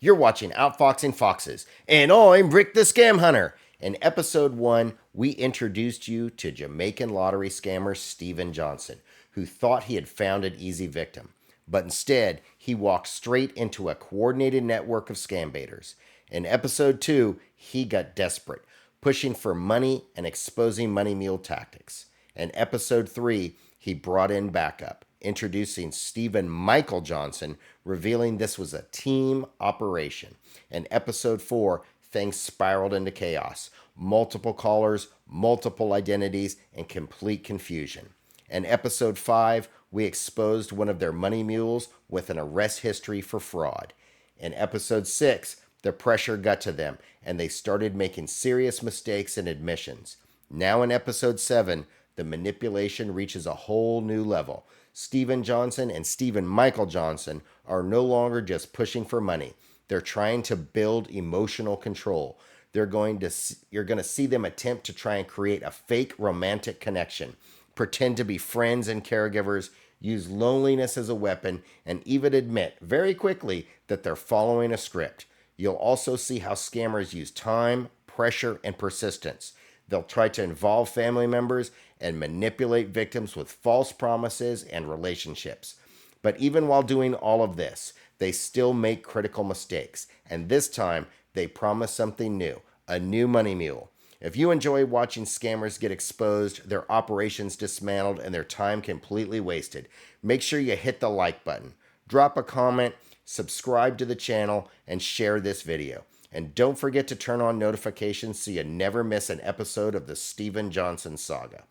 You're watching Outfoxing Foxes, and I'm Rick the Scam Hunter. In episode 1, we introduced you to Jamaican lottery scammer Steven Johnson, who thought he had found an easy victim. But instead, he walked straight into a coordinated network of scambaiters. In episode 2, he got desperate, pushing for money and exposing money mule tactics. In episode 3, he brought in backup, introducing Stephen Michael Johnson, revealing this was a team operation. In episode 4, things spiraled into chaos. Multiple callers, multiple identities, and complete confusion. In episode 5, we exposed one of their money mules with an arrest history for fraud. In episode 6, the pressure got to them, and they started making serious mistakes and admissions. Now in episode 7, the manipulation reaches a whole new level. Steven Johnson and Stephen Michael Johnson are no longer just pushing for money. They're trying to build emotional control. You're going to see them attempt to try and create a fake romantic connection, pretend to be friends and caregivers, use loneliness as a weapon, and even admit very quickly that they're following a script. You'll also see how scammers use time, pressure, and persistence. They'll try to involve family members and manipulate victims with false promises and relationships. But even while doing all of this, they still make critical mistakes. And this time, they promise something new, a new money mule. If you enjoy watching scammers get exposed, their operations dismantled, and their time completely wasted, make sure you hit the like button, drop a comment, subscribe to the channel, and share this video. And don't forget to turn on notifications so you never miss an episode of the Steven Johnson Saga.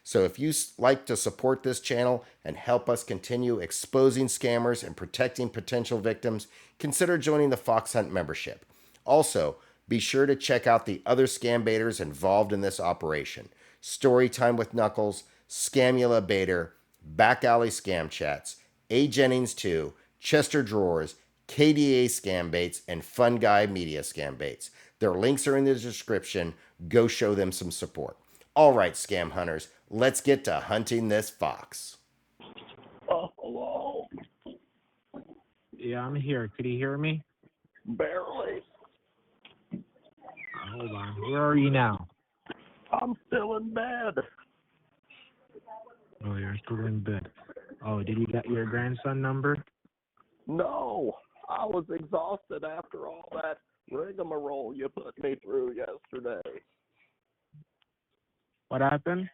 So if you like to support this channel and help us continue exposing scammers and protecting potential victims, consider joining the Fox Hunt membership. Also, be sure to check out the other scambaiters involved in this operation. Storytime with Knuckles, Scamula Baiter, Back Alley Scam Chats, A. Jennings 2, Chester Drawers, KDA Scambaits, and Fun Guy Media Scambaits. Their links are in the description. Go show them some support. All right, scam hunters, let's get to hunting this fox. Hello. Yeah, I'm here. Could you hear me? Barely. Hold on. Where are you now? I'm still in bed. Oh, you're still in bed. Oh, did you get your grandson number? No, I was exhausted after all that rigmarole you put me through yesterday. What happened?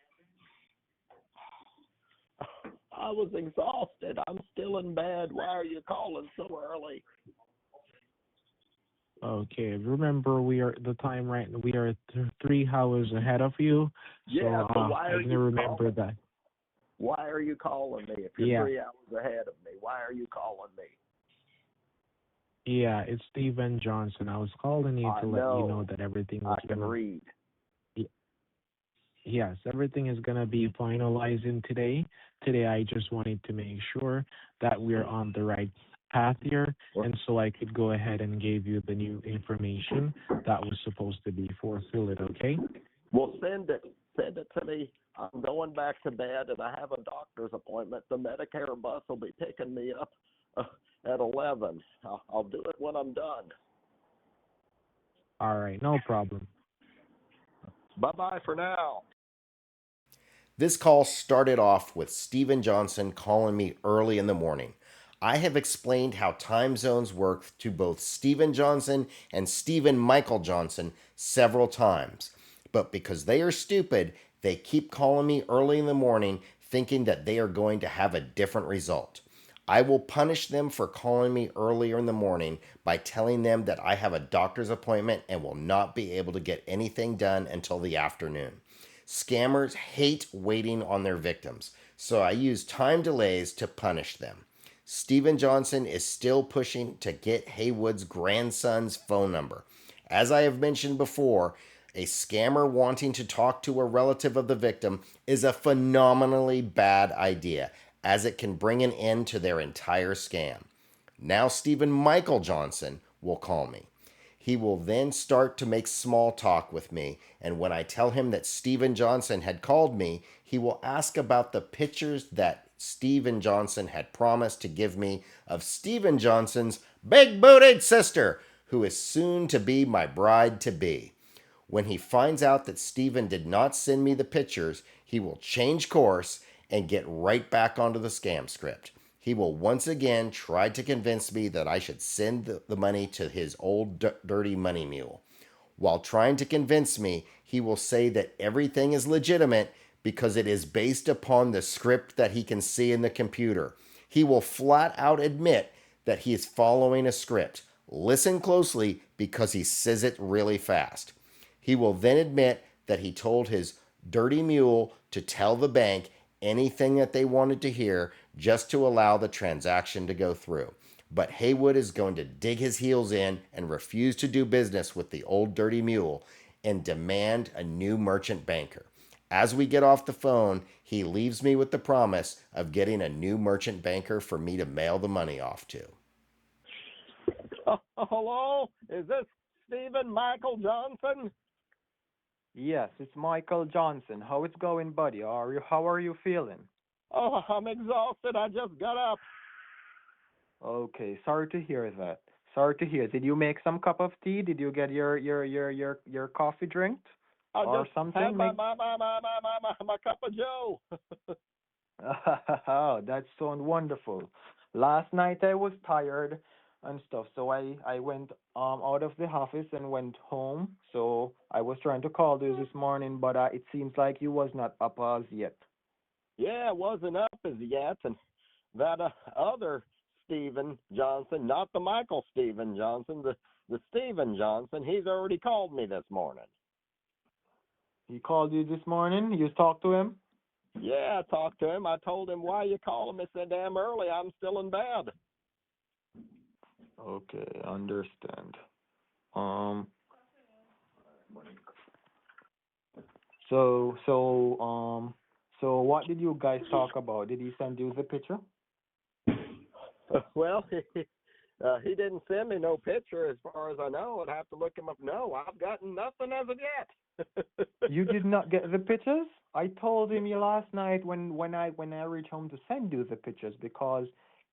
I was exhausted. I'm still in bed. Why are you calling so early? Okay, remember we are 3 hours ahead of you. Yeah, so so why are you remember calling? that. Why are you calling me if you're 3 hours ahead of me? Why are you calling me? Yeah, it's Steven Johnson. I was calling you to let you know that everything was I can read. Yes, everything is going to be finalizing today. Today, I just wanted to make sure that we're on the right path here, and so I could go ahead and give you the new information that was supposed to be fulfilled, okay? Well, send it. Send it to me. I'm going back to bed, and I have a doctor's appointment. The Medicare bus will be picking me up at 11. I'll do it when I'm done. All right, no problem. Bye-bye for now. This call started off with Steven Johnson calling me early in the morning. I have explained how time zones work to both Steven Johnson and Stephen Michael Johnson several times. But because they are stupid, they keep calling me early in the morning thinking that they are going to have a different result. I will punish them for calling me earlier in the morning by telling them that I have a doctor's appointment and will not be able to get anything done until the afternoon. Scammers hate waiting on their victims, so I use time delays to punish them. Steven Johnson is still pushing to get Haywood's grandson's phone number. As I have mentioned before, a scammer wanting to talk to a relative of the victim is a phenomenally bad idea, as it can bring an end to their entire scam. Now Stephen Michael Johnson will call me. He will then start to make small talk with me, and when I tell him that Steven Johnson had called me, he will ask about the pictures that Steven Johnson had promised to give me of Steven Johnson's big-booted sister, who is soon to be my bride-to-be. When he finds out that Stephen did not send me the pictures, he will change course and get right back onto the scam script. He will once again try to convince me that I should send the money to his old dirty money mule. While trying to convince me, he will say that everything is legitimate because it is based upon the script that he can see in the computer. He will flat out admit that he is following a script. Listen closely because he says it really fast. He will then admit that he told his dirty mule to tell the bank anything that they wanted to hear just to allow the transaction to go through. But Haywood is going to dig his heels in and refuse to do business with the old dirty mule and demand a new merchant banker. As we get off the phone, he leaves me with the promise of getting a new merchant banker for me to mail the money off to. Hello? Is this Stephen Michael Johnson? Yes, it's Michael Johnson. How it's going, buddy? How are you feeling? Oh, I'm exhausted. I just got up. Okay, sorry to hear that. Sorry to hear. Did you make some cup of tea? Did you get your coffee drink I or just something? had my cup of Joe. Oh, that sounds wonderful. Last night I was tired and stuff, so I went out of the office and went home. So I was trying to call you this morning, but it seems like you was not up as yet. Yeah, it wasn't up as yet, and that other Stephen Johnson, not the Michael Stephen Johnson, the Stephen Johnson, he's already called me this morning. He called you this morning? You talked to him? Yeah, I talked to him. I told him, why you call him? He said, damn early, I'm still in bed. Okay, understand. Um, so what did you guys talk about? Did he send you the picture? Well, he didn't send me no picture as far as I know. I'd have to look him up. No, I've gotten nothing as of yet. You did not get the pictures? I told him last night when I reached home to send you the pictures because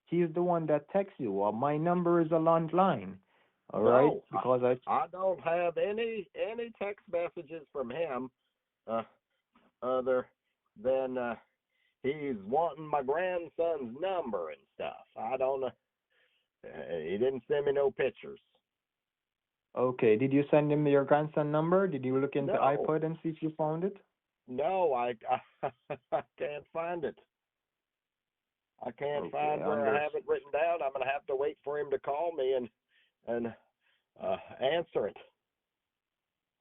he's the one that texts you. My number is a landline. All right? No, Because I don't have any text messages from him other than he's wanting my grandson's number and stuff. I don't know. He didn't send me no pictures. Okay, did you send him your grandson number? Did you look into No. iPod and see if you found it? No, I can't find it. I can't find where I have it written down. I'm going to have to wait for him to call me and answer it.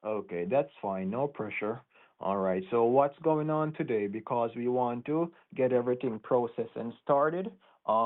Okay, that's fine. No pressure. All right. So what's going on today? Because we want to get everything processed and started.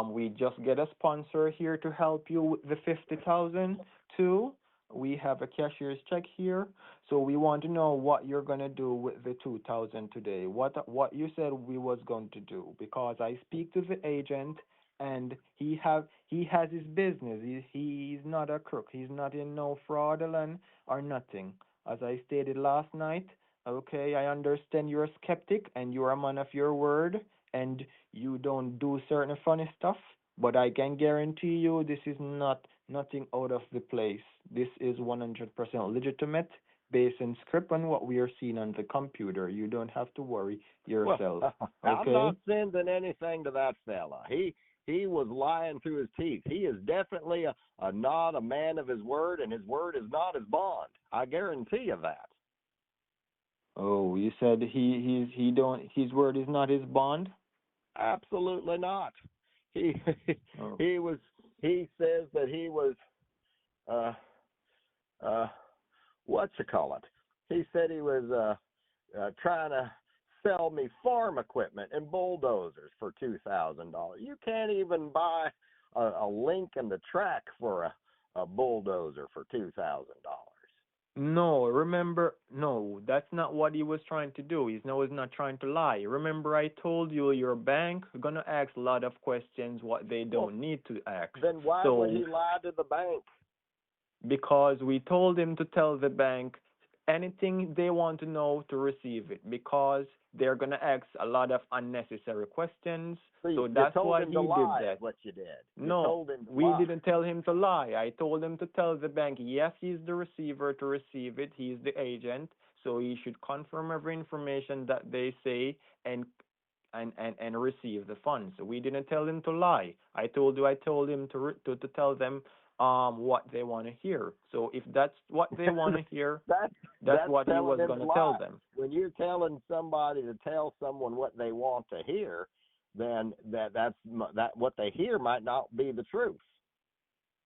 We just get a sponsor here to help you with the 50,000 too. We have a cashier's check here. So we want to know what you're gonna do with the 2,000 today. What you said we was going to do, because I speak to the agent and he has his business. He's not a crook. He's not in no fraudulent or nothing. As I stated last night, okay, I understand you're a skeptic and you're a man of your word and you don't do certain funny stuff, but I can guarantee you this is nothing out of the place. This is 100% legitimate based on script and what we are seeing on the computer. You don't have to worry yourself. Well, okay? I'm not sending anything to that fella. He was lying through his teeth. He is definitely not a man of his word, and his word is not his bond. I guarantee you that. Oh, you said his word is not his bond? Absolutely not. He Oh. he says that he was what you call it? He said he was trying to sell me farm equipment and bulldozers for $2,000. You can't even buy a link in the track for a bulldozer for $2,000. No, remember, no, that's not what he was trying to do. He's not trying to lie. Remember, I told you your bank gonna ask a lot of questions what they don't need to ask. Then why would he lie to the bank? Because we told him to tell the bank anything they want to know to receive it because they're going to ask a lot of unnecessary questions. So So you that's told why him he to did lie, that. is what you did. You No, told him to we lie. didn't tell him to lie. I told him to tell the bank, yes, he's the receiver to receive it. He's the agent. So he should confirm every information that they say and receive the funds. We didn't tell him to lie. I told him to tell them what they want to hear. So if that's what they want to hear, that's what he was telling him going to to tell lie. them. When you're telling somebody to tell someone what they want to hear, then that's what they hear might not be the truth.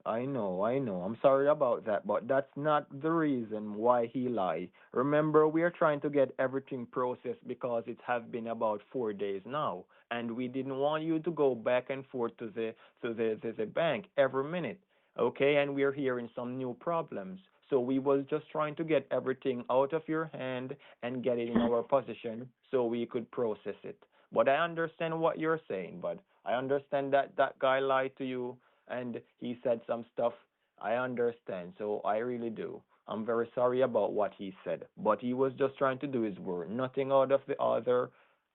I know. I'm sorry about that, but that's not the reason why he lied. Remember, we are trying to get everything processed because it has been about 4 days now, and we didn't want you to go back and forth to the bank every minute. Okay, and we're hearing some new problems. So we was just trying to get everything out of your hand and get it in our position so we could process it. But I understand what you're saying, but I understand that that guy lied to you and he said some stuff. I understand, so I really do. I'm very sorry about what he said, but he was just trying to do his work, nothing out of the other,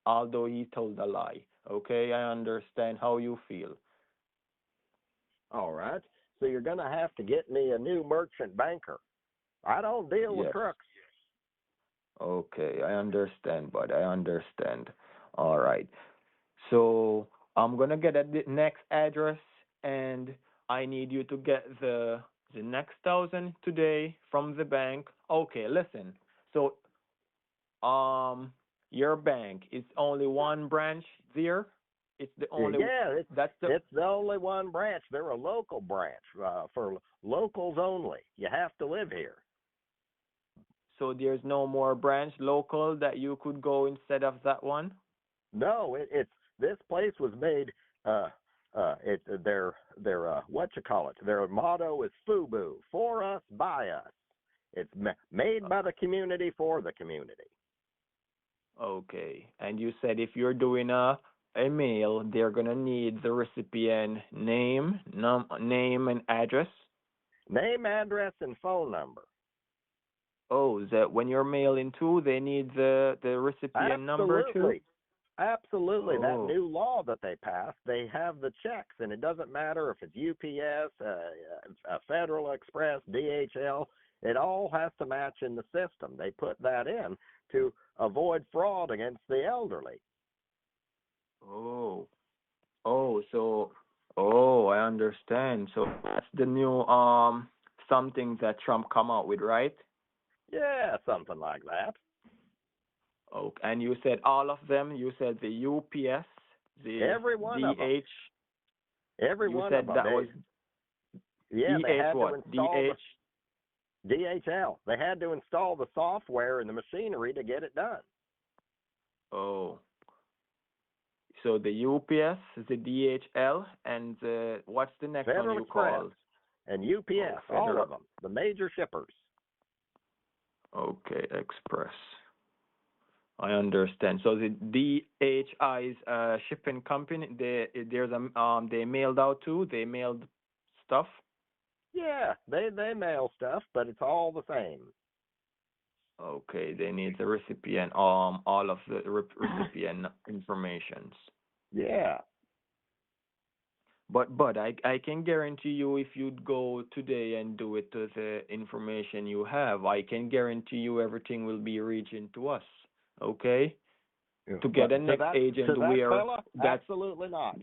although he told a lie. Okay, I understand how you feel. All right. So you're going to have to get me a new merchant banker. I don't deal with Yes. crooks. Okay, I understand, but I understand. All right. So I'm gonna get at the next address, and I need you to get the next 1,000 today from the bank. Okay, listen. So your bank is only one branch there. It's the only Yeah, that's the it's the only one branch. They're a local branch for locals only. You have to live here. so there's no more branch local that you could go instead of that one. No, it's this place was made. It their what you call it? Their motto is FUBU, for us, by us. It's made by the community for the community. Okay. And you said if you're doing a mail, they're gonna need the recipient name, name and address. Name, address, and phone number. Oh, is that when you're mailing too, they need the recipient number too? Absolutely. Absolutely. That Oh. new law that they passed, they have the checks, and it doesn't matter if it's UPS, Federal Express, DHL. It all has to match in the system. They put that in to avoid fraud against the elderly. Oh. I understand. So that's the new something that Trump come out with, right? Yeah, something like that. Oh, and you said all of them. You said the UPS, the Every one of them. DH. Every You one said of them. that was Yeah, they DH had to what? install DH. the DHL. They had to install the software and the machinery to get it done. Oh. So the UPS, the DHL, and what's the next Federal one you Express called? and UPS, Oh, all Federal. of them, the major shippers. Okay, Express. I understand. So the DHI's shipping company, they mailed out too. They mailed stuff. Yeah, they mail stuff, but it's all the same. Okay, they need the recipient, all of the recipient informations. Yeah. But I can guarantee you if you'd go today and do it to the information you have, I can guarantee you everything will be reaching to us. Okay? To get a next agent to that where fella, that's absolutely not.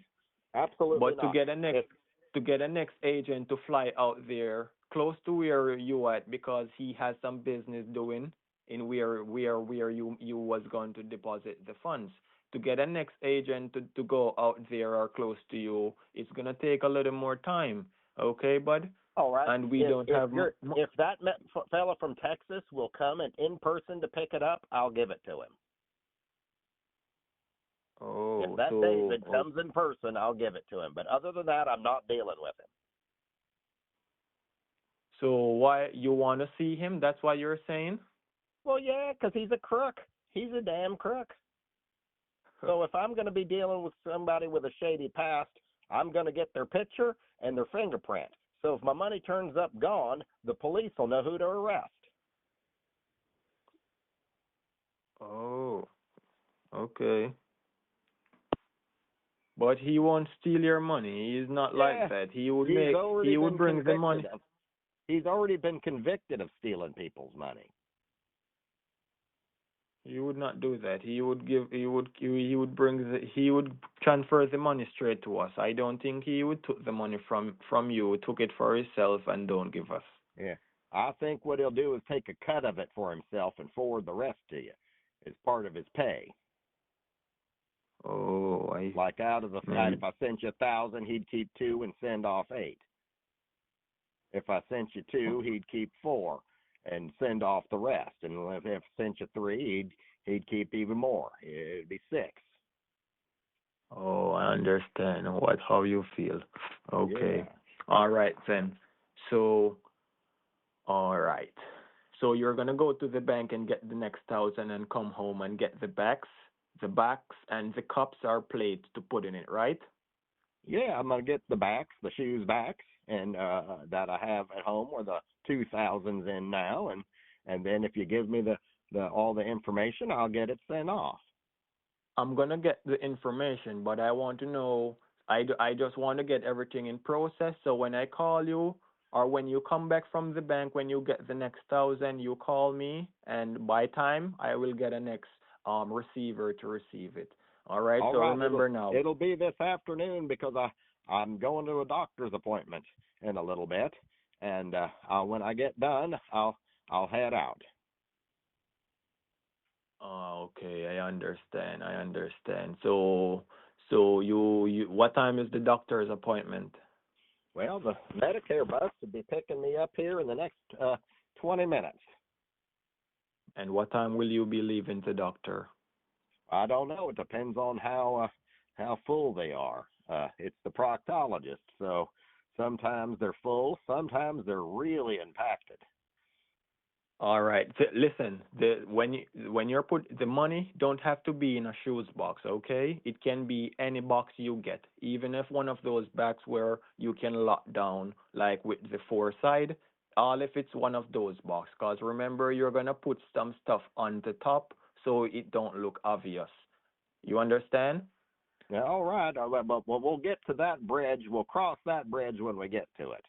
Absolutely but not. to get a next agent to fly out there close to where you at because he has some business doing in where you was going to deposit the funds. To get a next agent to go out there or close to you, it's gonna take a little more time. Okay, bud? All right. And we don't have If that fella from Texas will come and in person to pick it up, I'll give it to him. Oh, If that so David comes in person, I'll give it to him. But other than that, I'm not dealing with him. so why you want to see him? That's what you're saying? Well, yeah, because he's a crook. He's a damn crook. So if I'm going to be dealing with somebody with a shady past, I'm going to get their picture and their fingerprint. So if my money turns up gone, the police will know who to arrest. Okay. But he won't steal your money. He's not like Yeah, that. he's already He would been bring the money. convicted of. He's already been convicted of stealing people's money. He would not do that. He would he would transfer the money straight to us. I don't think he would took the money from you, took it for himself and don't give us. Yeah. I think what he'll do is take a cut of it for himself and forward the rest to you as part of his pay. Oh, I Like out of the maybe. if I sent you 1,000, he'd keep 2 and send off 8. If I sent you 2, he'd keep 4 and send off the rest. And if I sent you 3, he'd keep even more. It'd be 6. Oh, I understand how you feel. Okay. Yeah. All right then. So, all right. So you're gonna go to the bank and get the next 1,000 and come home and get the backs. The backs and the cups are plates to put in it, right? Yeah, I'm gonna get the backs, the shoes backs, and that I have at home, or the 2,000s in now, and then if you give me the all the information, I'll get it sent off. I'm gonna get the information, but I want to know. I just want to get everything in process. So when I call you, or when you come back from the bank, when you get the next 1,000, you call me, and by time I will get a next receiver to receive it. All right. All So right, remember now. it'll be this afternoon because I'm going to a doctor's appointment in a little bit, and when I get done, I'll head out. Oh, okay, I understand. I understand. So you what time is the doctor's appointment? Well, the Medicare bus will be picking me up here in the next 20 minutes. And what time will you be leaving the doctor? I don't know. It depends on how full they are. It's the proctologist, so sometimes they're full, sometimes they're really impacted. All right. Listen, when you're put the money don't have to be in a shoes box, okay? It can be any box you get, even if one of those bags where you can lock down, like with the four side. All if it's one of those box, cause remember you're gonna put some stuff on the top so it don't look obvious. You understand? Yeah, all right, but we'll get to that bridge. We'll cross that bridge when we get to it.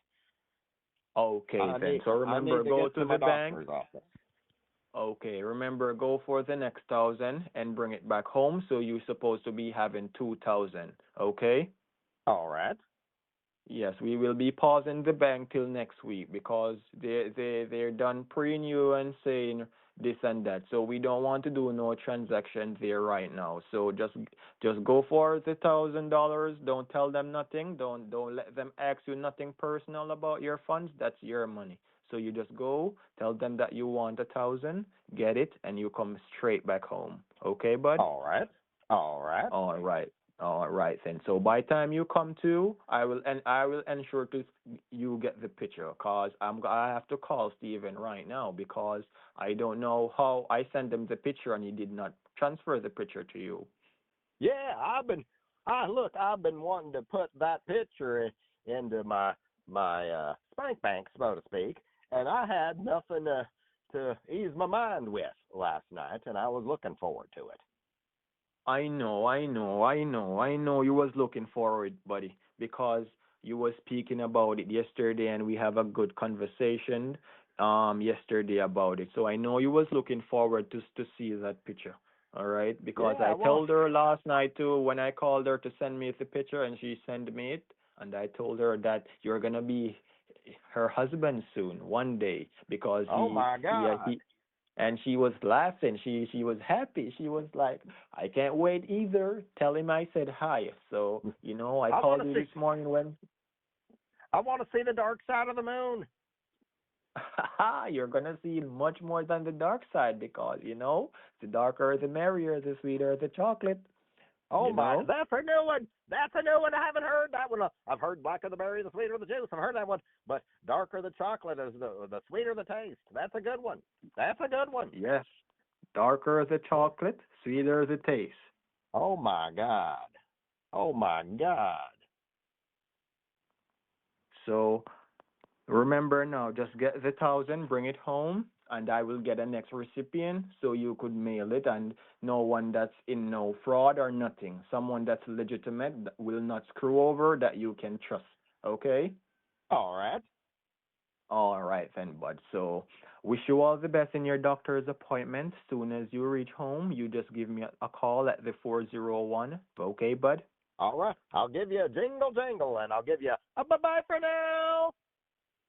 Okay then. So I remember, need to go get to to my the bank. doctor's office. Okay, remember, go for the next 1,000 and bring it back home. So you're supposed to be having 2,000. Okay? All right. Yes, we will be pausing the bank till next week because they're done preying you and saying this and that. So we don't want to do no transaction there right now. So just go for the $1,000. Don't tell them nothing. Don't let them ask you nothing personal about your funds. That's your money. So you just go, tell them that you want 1,000, get it, and you come straight back home. Okay, bud? All right. All right. All right. All right then. So by time you come to, I will ensure to you get the picture, cause I have to call Steven right now because I don't know how I sent him the picture and he did not transfer the picture to you. Yeah, I've been wanting to put that picture into my spank bank, so to speak, and I had nothing to ease my mind with last night, and I was looking forward to it. I know you was looking forward, buddy, because you was speaking about it yesterday and we have a good conversation yesterday about it. So I know you was looking forward to see that picture. All right, because I Yeah, well, told her last night too when I called her to send me the picture and she sent me it and I told her that you're gonna be her husband soon, one day, because oh my he God. and she was laughing. She was happy. She was like, I can't wait either. Tell him I said hi. So, I I want called to you see this morning when I want to see the dark side of the moon. you're gonna see much more than the dark side because, the darker the merrier, the sweeter the chocolate, Oh you my, know? that's a new one. That's a new one. I haven't heard that one. I've heard blacker the berry, the sweeter the juice. I've heard that one. But darker the chocolate is the sweeter the taste. That's a good one. That's a good one. Yes. Darker the chocolate, sweeter the taste. Oh my God. Oh my God. So remember now, just get the 1,000, bring it home, and I will get a next recipient so you could mail it, and no one that's in no fraud or nothing. Someone that's legitimate that will not screw over that you can trust. Okay? All right. All right then, bud. So wish you all the best in your doctor's appointment. Soon as you reach home, you just give me a call at the 401. Okay, bud? All right. I'll give you a jingle jangle, and I'll give you a bye-bye for now.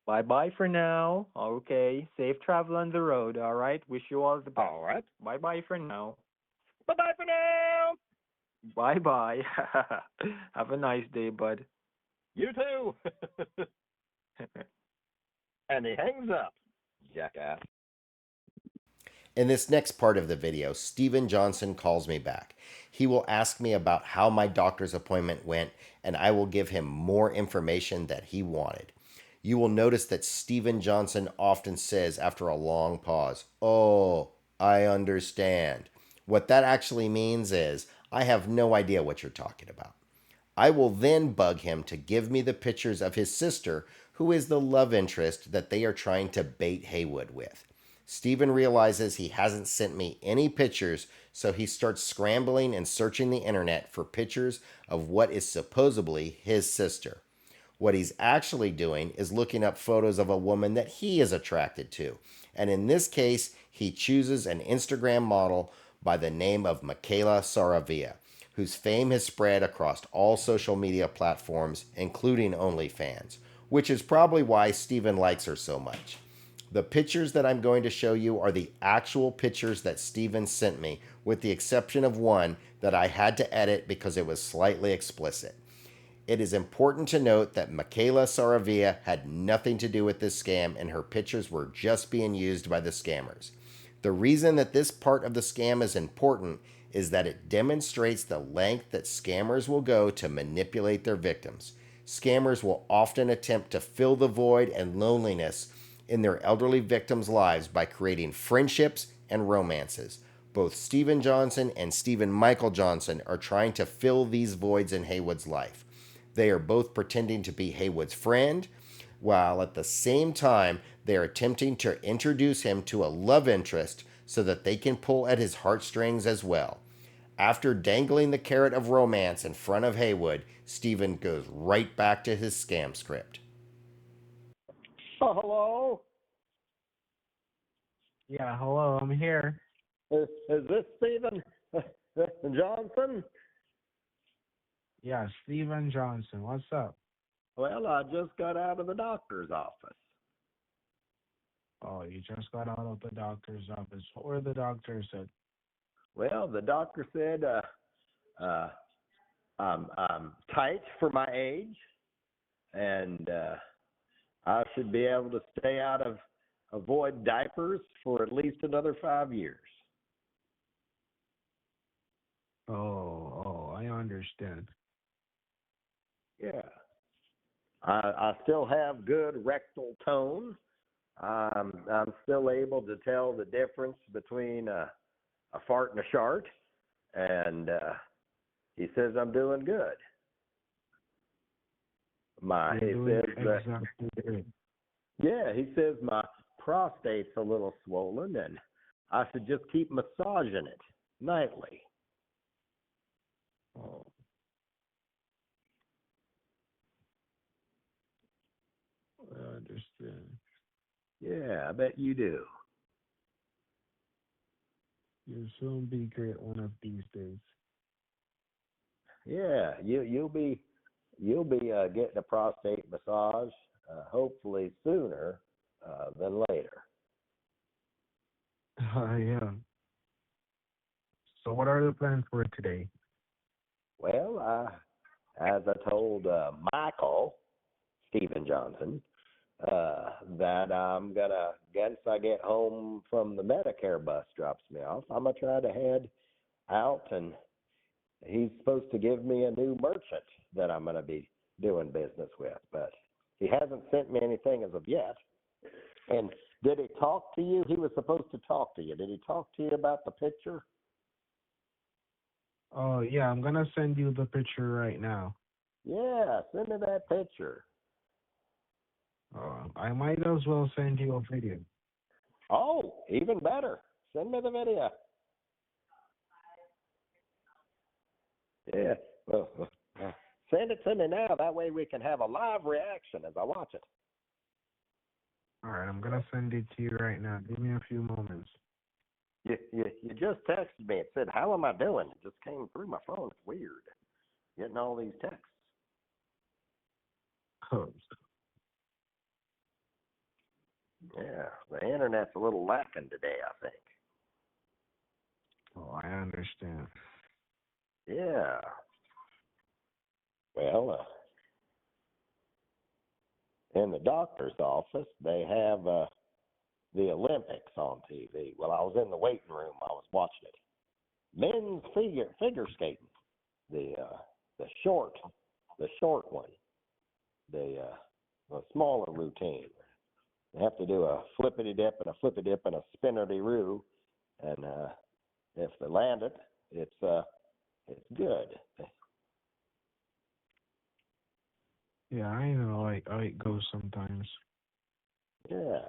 Bye bye for now. Okay. Safe travel on the road, all right? Wish you all the best. All right. Bye bye for now. Bye-bye for now. Bye bye. Have a nice day, bud. You too. And he hangs up. Jackass. In this next part of the video, Steven Johnson calls me back. He will ask me about how my doctor's appointment went, and I will give him more information that he wanted. You will notice that Steven Johnson often says after a long pause, "Oh, I understand." What that actually means is, I have no idea what you're talking about. I will then bug him to give me the pictures of his sister, who is the love interest that they are trying to bait Haywood with. Steven realizes he hasn't sent me any pictures, so he starts scrambling and searching the internet for pictures of what is supposedly his sister. What he's actually doing is looking up photos of a woman that he is attracted to. And in this case, he chooses an Instagram model by the name of Michaela Saravia, whose fame has spread across all social media platforms, including OnlyFans, which is probably why Steven likes her so much. The pictures that I'm going to show you are the actual pictures that Steven sent me, with the exception of one that I had to edit because it was slightly explicit. It is important to note that Michaela Saravia had nothing to do with this scam, and her pictures were just being used by the scammers. The reason that this part of the scam is important is that it demonstrates the length that scammers will go to manipulate their victims. Scammers will often attempt to fill the void and loneliness in their elderly victims' lives by creating friendships and romances. Both Steven Johnson and Stephen Michael Johnson are trying to fill these voids in Haywood's life. They are both pretending to be Haywood's friend, while at the same time they are attempting to introduce him to a love interest so that they can pull at his heartstrings as well. After dangling the carrot of romance in front of Haywood, Steven goes right back to his scam script. Oh, hello. Yeah, hello, I'm here. Is this Steven Johnson? Yeah, Steven Johnson. What's up? Well, I just got out of the doctor's office. Oh, you just got out of the doctor's office. What were the doctors said? Well, the doctor said I'm tight for my age, and I should be able to stay out of avoid diapers for at least another 5 years. Oh, I understand. Yeah. I still have good rectal tone. I'm still able to tell the difference between a fart and a shart, and he says I'm doing good. You're doing exactly great. Yeah, he says my prostate's a little swollen, and I should just keep massaging it nightly. Oh, I understand. Yeah, I bet you do. You'll soon be great one of these days. Yeah, you'll be getting a prostate massage, hopefully sooner than later. Yeah. So what are the plans for today? Well, as I told Michael Stephen Johnson, that I'm gonna once I get home from the Medicare bus drops me off, I'm gonna try to head out, and he's supposed to give me a new merchant that I'm gonna be doing business with, but he hasn't sent me anything as of yet. And did he talk to you? He was supposed to talk to you. Did he talk to you about the picture? Oh, yeah, I'm gonna send you the picture right now. Yeah, send me that picture. I might as well send you a video. Oh, even better. Send me the video. Yeah. Well, send it to me now. That way we can have a live reaction as I watch it. All right, I'm gonna send it to you right now. Give me a few moments. You just texted me. It said, "How am I doing?" It just came through my phone. It's weird getting all these texts. Oh, Yeah, the internet's a little lacking today, I think. oh, I understand. Yeah. Well, in the doctor's office, they have the Olympics on TV. Well, I was in the waiting room. I was watching it. Men's figure skating. The short one. The smaller routine. They have to do a flippity dip and a flippy dip and a spinnerty roo, and if they land it, it's good. Yeah, I know how it goes sometimes. Yeah.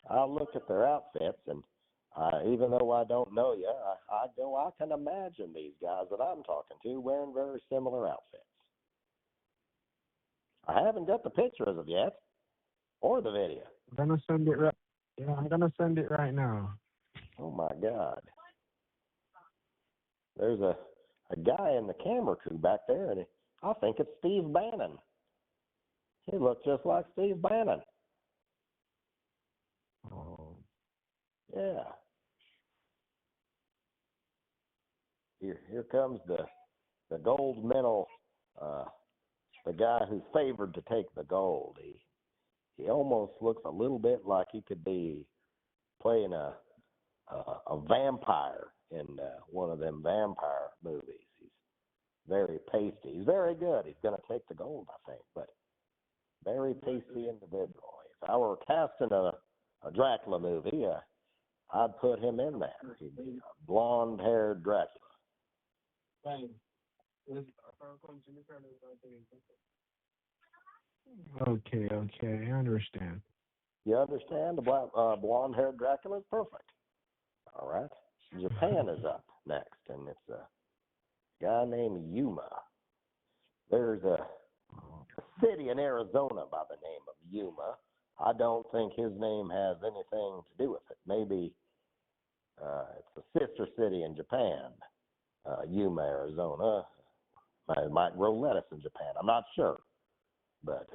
I look at their outfits, and even though I don't know you, I can imagine these guys that I'm talking to wearing very similar outfits. I haven't got the picture as of yet, or the video. I'm gonna send it right. Yeah, I'm gonna send it right now. Oh my God! There's a guy in the camera crew back there, and I think it's Steve Bannon. He looks just like Steve Bannon. Oh, Yeah. Here comes the gold medal. The guy who's favored to take the gold. He almost looks a little bit like he could be playing a vampire in one of them vampire movies. He's very pasty. He's very good. He's going to take the gold, I think, but very pasty individual. If I were casting a Dracula movie, I'd put him in there. He'd be a blonde-haired Dracula. okay, I understand. You understand? The blonde-haired Dracula is perfect. All right. Japan is up next, and it's a guy named Yuma. There's a city in Arizona by the name of Yuma. I don't think his name has anything to do with it. Maybe it's a sister city in Japan, Yuma, Arizona. It might grow lettuce in Japan. I'm not sure. But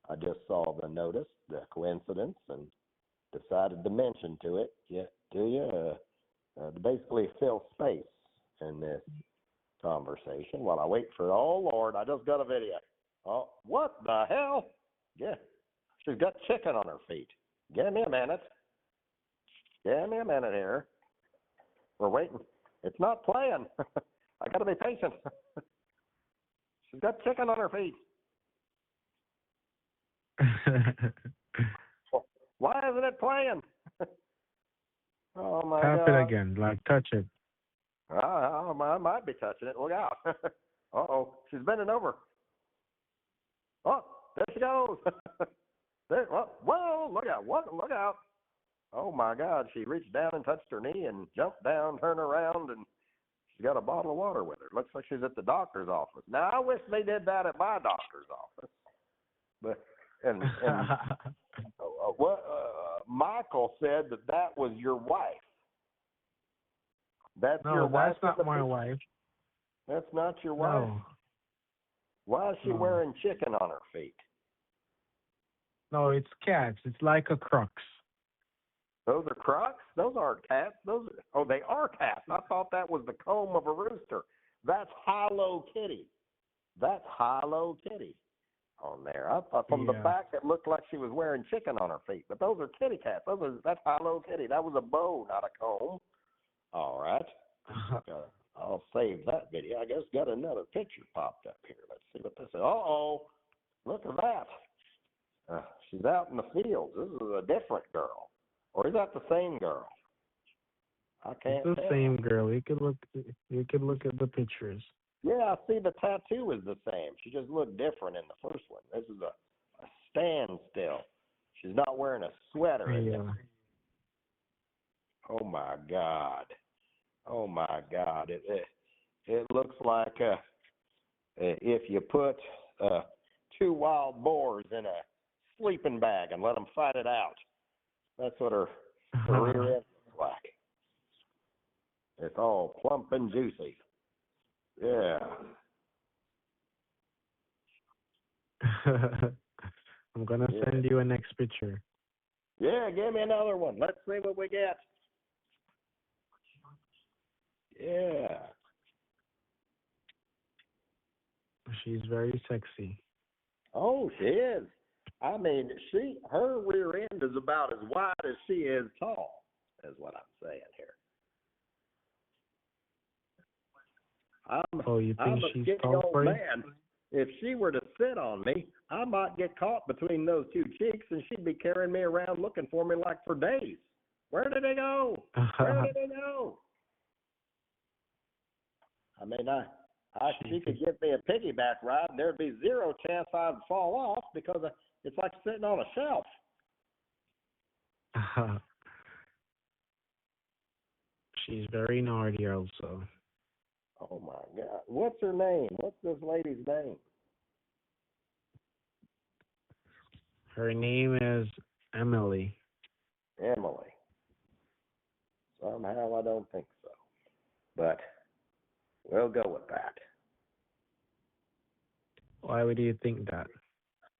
I just saw the notice, the coincidence, and decided to mention to you to basically fill space in this conversation while I wait for, oh, Lord, I just got a video. Oh, what the hell? Yeah, she's got chicken on her feet. Give me a minute. Give me a minute here. We're waiting. It's not playing. I got to be patient. She's got chicken on her feet. Why isn't it playing? Oh, my God. Tap it again, like touch it. I might be touching it. Look out. Uh-oh. She's bending over. Oh, there she goes. There. Whoa, look out. What? Look out. Oh, my God. She reached down and touched her knee and jumped down, turned around, and she's got a bottle of water with her. Looks like she's at the doctor's office. Now, I wish they did that at my doctor's office. But and Michael said that was your wife. That's No, your wife. that's not my wife. That's not your wife. No. Why is she No. wearing chicken on her feet? No, it's cats. It's like a crux. Those are crocs? Those aren't cats. They are cats. I thought that was the comb of a rooster. That's Hello Kitty. That's Hello Kitty on there. I thought from the back it looked like she was wearing chicken on her feet. But those are kitty cats. That's Hello Kitty. That was a bow, not a comb. All right. I'll save that video. I guess got another picture popped up here. Let's see what this is. Uh-oh. Look at that. She's out in the fields. This is a different girl. Or is that the same girl? I can't tell. It's the same girl. You could look at the pictures. Yeah, I see the tattoo is the same. She just looked different in the first one. This is a standstill. She's not wearing a sweater, is it? Yeah. Oh my God! Oh my God! It looks like if you put two wild boars in a sleeping bag and let them fight it out. That's what her rear end looks like. It's all plump and juicy. Yeah. I'm going to send you a next picture. Yeah, give me another one. Let's see what we get. Yeah. She's very sexy. Oh, she is. I mean, her rear end is about as wide as she is tall, is what I'm saying here. You think I'm a she's skinny tall old for you? man. If she were to sit on me, I might get caught between those two cheeks, and she'd be carrying me around looking for me like for days. Where did they go? Where did they go? I mean, she could give me a piggyback ride, and there'd be zero chance I'd fall off because it's like sitting on a shelf. She's very naughty also. Oh, my God. What's her name? What's this lady's name? Her name is Emily. Emily. Somehow I don't think so. But we'll go with that. Why would you think that?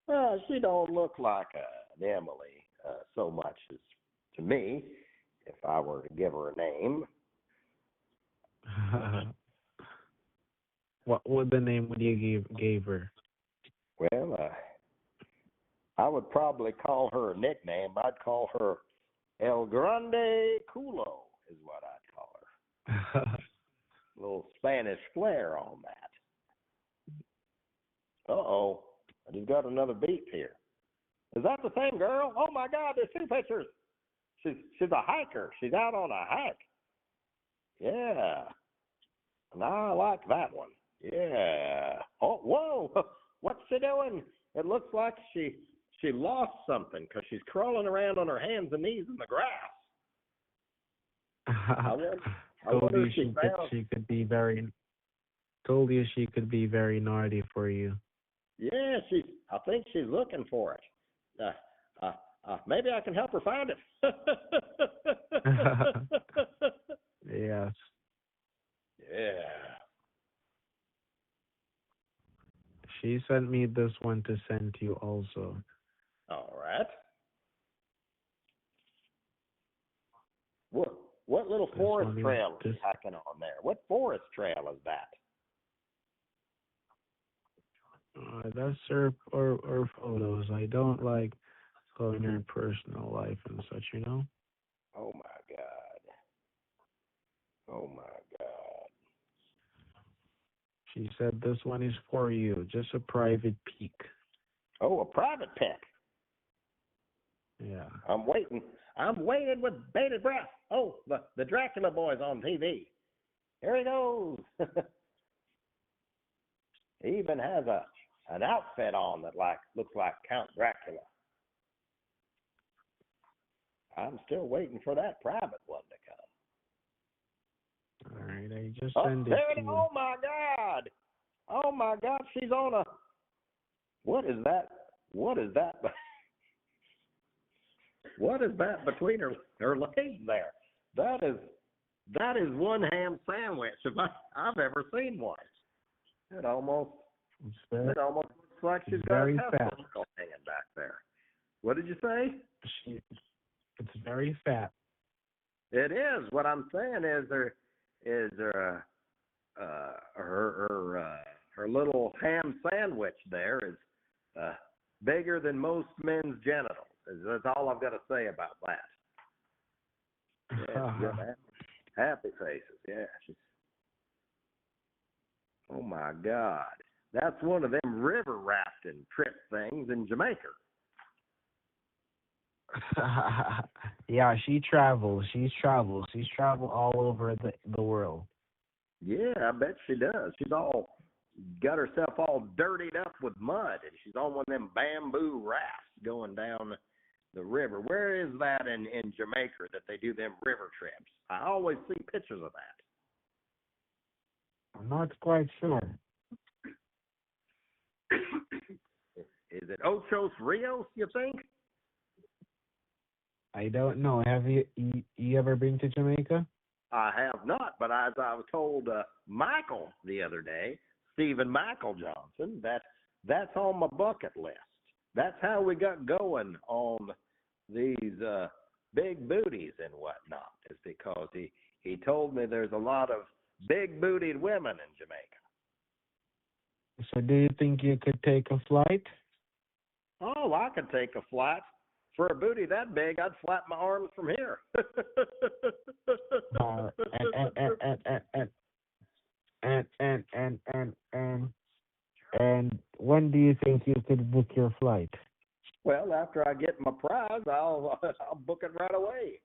Well, she don't look like an Emily so much as to me, if I were to give her a name. What would the name would you gave her? Well, I would probably call her a nickname. I'd call her El Grande Culo is what I'd call her. A little Spanish flair on that. Uh-oh. I just got another beep here. Is that the same girl? Oh, my God, there's two pictures. She's a hiker. She's out on a hike. Yeah. And I like that one. Yeah. Oh, whoa. What's she doing? It looks like she lost something because she's crawling around on her hands and knees in the grass. I wonder if she could be very. Told you she could be very naughty for you. Yeah, I think she's looking for it. Maybe I can help her find it. Yes. Yeah. She sent me this one to send to you also. All right. What little forest trail is hiking on there? What forest trail is that? That's her or photos. I don't like going in her personal life and such, you know? Oh, my God. Oh, my God. She said this one is for you, just a private peek. Oh, a private pic. Yeah. I'm waiting with bated breath. Oh, the Dracula boy's on TV. Here he goes. He even has an outfit on that looks like Count Dracula. I'm still waiting for that private one to come. All right, I just sent it to you. Oh, my God. Oh, my God, she's on a... What is that? What is that? What is that between her legs there? That is one ham sandwich if I've ever seen one. It almost looks like she's got a testicle hanging back there. What did you say? It's very fat. It is. What I'm saying is her little ham sandwich there is bigger than most men's genitals. That's all I've got to say about that. Yeah, happy faces. Yeah. Oh my God, that's one of them river rafting trip things in Jamaica. Yeah, she travels. She's traveled all over the world. Yeah, I bet she does. She's all got herself all dirtied up with mud, and she's on one of them bamboo rafts going down The river. Where is that in Jamaica that they do them river trips? I always see pictures of that. I'm not quite sure. Is it Ochos Rios, you think? I don't know. Have you ever been to Jamaica? I have not, but as I was told Michael the other day, Stephen Michael Johnson, that's on my bucket list. That's how we got going on these big booties and whatnot, is because he told me there's a lot of big bootied women in Jamaica. So do you think you could take a flight? Oh, I could take a flight. For a booty that big, I'd flap my arms from here. Uh, and when do you think you could book your flight? Well, after I get my prize, I'll book it right away.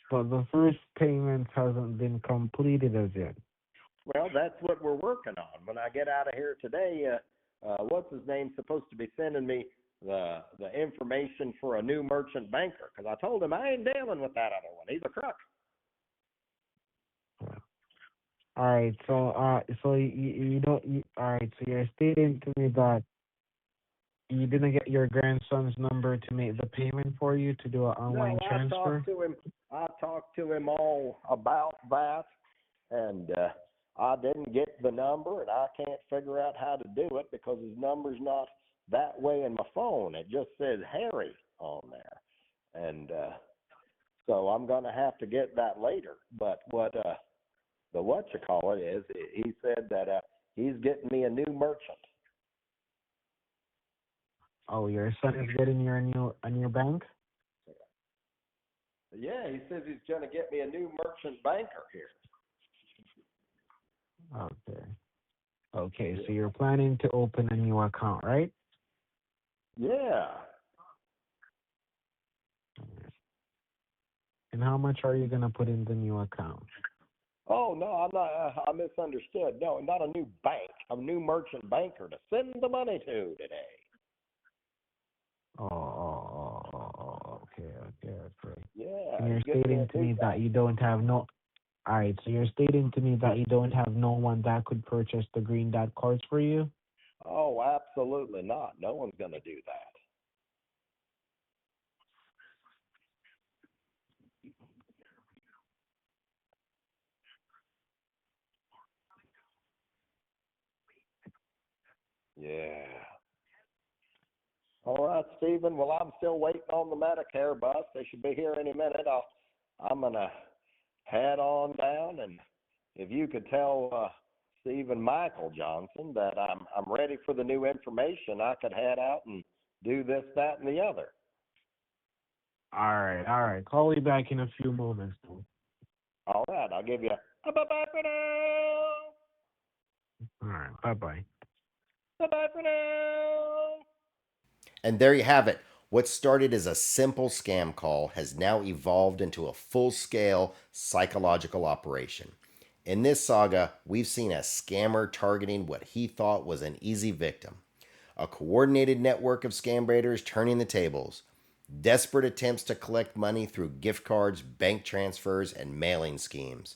But the first payment hasn't been completed as yet. Well, that's what we're working on. When I get out of here today, what's his name supposed to be sending me the information for a new merchant banker? Because I told him I ain't dealing with that other one. He's a crook. All right, so you don't. All right, so you're stating to me that you didn't get your grandson's number to make the payment for you to do an online transfer? I talked to him all about that, and I didn't get the number, and I can't figure out how to do it because his number's not that way in my phone. It just says Harry on there, and so I'm going to have to get that later. But is, he said that he's getting me a new merchant. Oh, your son is getting you a new bank? Yeah, he says he's going to get me a new merchant banker here. Okay, so you're planning to open a new account, right? Yeah. And how much are you going to put in the new account? Oh, no, I'm not. I misunderstood. No, not a new bank. A new merchant banker to send the money to today. Okay. Yeah. And you're stating to me that you don't have no. All right, so you're stating to me that you don't have no one that could purchase the green dot cards for you? Oh, absolutely not. No one's going to do that. Yeah. All right, Stephen. Well, I'm still waiting on the Medicare bus. They should be here any minute. I'm going to head on down, and if you could tell Stephen Michael Johnson that I'm ready for the new information, I could head out and do this, that, and the other. All right. Call me back in a few moments. All right, I'll give you a bye-bye for now. All right, bye-bye. Bye-bye for now. And there you have it. What started as a simple scam call has now evolved into a full-scale psychological operation. In this saga, we've seen a scammer targeting what he thought was an easy victim. A coordinated network of scambaiters turning the tables. Desperate attempts to collect money through gift cards, bank transfers, and mailing schemes.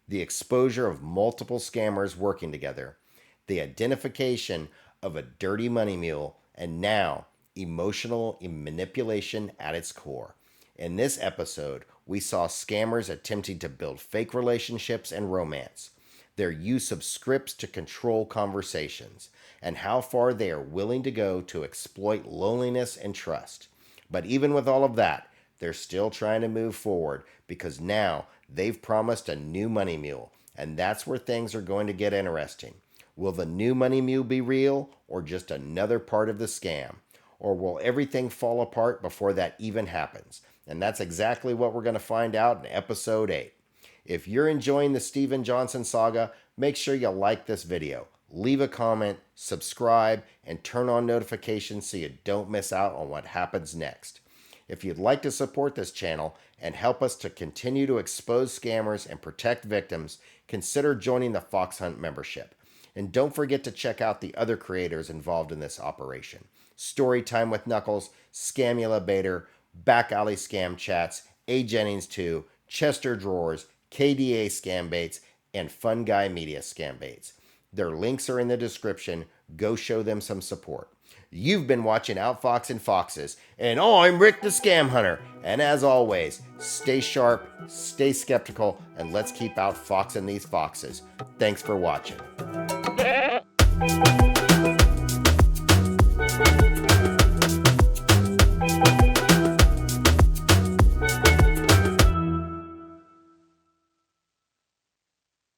The exposure of multiple scammers working together. The identification of a dirty money mule, and now emotional manipulation at its core. In this episode, we saw scammers attempting to build fake relationships and romance, their use of scripts to control conversations, and how far they are willing to go to exploit loneliness and trust. But even with all of that, they're still trying to move forward because now they've promised a new money mule, and that's where things are going to get interesting. Will the new money mule be real or just another part of the scam? Or will everything fall apart before that even happens? And that's exactly what we're going to find out in episode 8. If you're enjoying the Stephen Johnson saga, make sure you like this video, leave a comment, subscribe, and turn on notifications so you don't miss out on what happens next. If you'd like to support this channel and help us to continue to expose scammers and protect victims, consider joining the Fox Hunt membership. And don't forget to check out the other creators involved in this operation: Storytime with Knuckles, Scamulabator, Back Alley Scam Chats, A Jennings 2, Chester Drawers, KDA Scambaits, and Fun Guy Media Scambaits. Their links are in the description. Go show them some support. You've been watching Outfoxing Foxes, and I'm Rick the Scam Hunter. And as always, stay sharp, stay skeptical, and let's keep outfoxing these foxes. Thanks for watching.